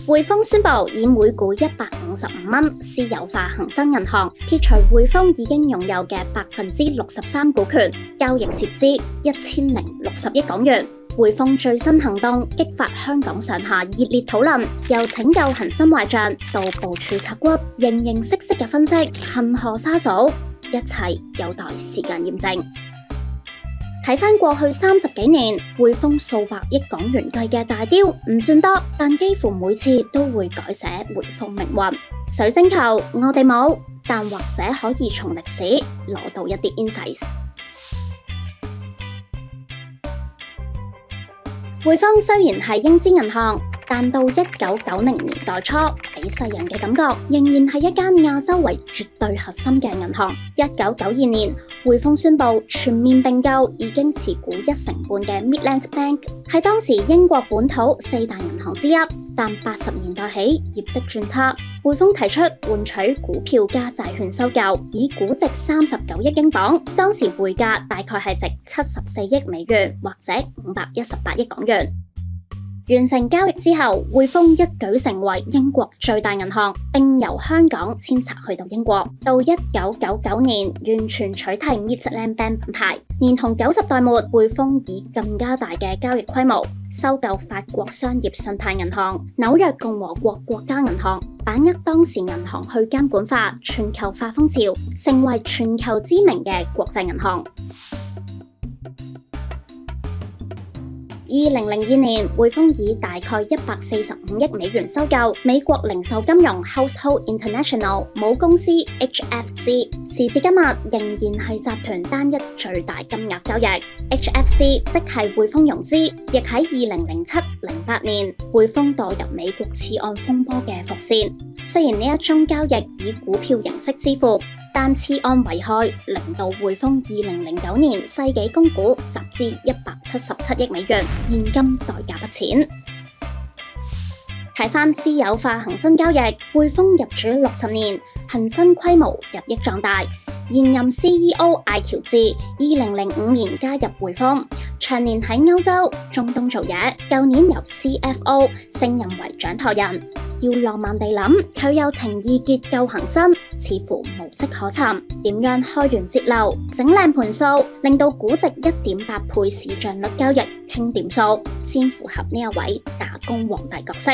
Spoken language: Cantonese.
匯豐宣布以每股155蚊私有化恒生銀行，撇除匯豐已經擁有嘅63%股權，交易涉資1060億港元。匯豐最新行動激發香港上下熱烈討論，由拯救恒生壞賬到部署拆骨，形形色色嘅分析，恆河沙數，一切有待時間驗證。睇返過去30幾年，匯豐數百億港元計嘅大雕唔算多，但幾乎每次都會改寫匯豐命運。水晶球我哋冇，但或者可以從歷史攞到一啲 insights。匯豐雖然係英資銀行，但到1990年代初，俾世人嘅感覺仍然係一間亞洲為絕對核心嘅銀行。1992年，匯豐宣布全面併購已經持股1成半嘅 Midland Bank， 係當時英國本土4大銀行之一。但80年代起業績轉差，匯豐提出換取股票加債券收購，以估值39億英鎊，當時匯價大概係值74億美元或者518億港元。完成交易之後，匯豐一舉成為英國最大銀行，並由香港遷冊去到英國。到1999年，完全取替 Midland Bank 品牌，連同90代末，匯豐以更加大嘅交易規模收購法國商業信貸銀行、紐約共和國國家銀行，把握當時銀行去監管化、全球化風潮，成為全球知名嘅國際銀行。2002年，匯豐以大概145億美元收購美國零售金融 Household International 母公司 HFC， 時至今日仍然係集團單一最大金額交易。HFC 即係匯豐融資，亦喺2007-08年匯豐墮入美國次按風波嘅伏線。雖然呢一宗交易以股票形式支付，但次按危害令到匯豐2009年世紀供股集資177億美元，現金代價不淺。睇返私有化恒生交易，匯豐入主60年，恒生規模日益壯大。現任 CEO 艾喬治2005年加入匯豐，長年喺歐洲、中東做嘢，舊年由 CFO 升任為掌舵人。要浪漫地諗，佢有情意結構恒生，似乎無跡可尋。點樣開源節流，整靚盤數，令到估值1.8倍市賬率交易傾點數，先符合呢一位打工皇帝角色。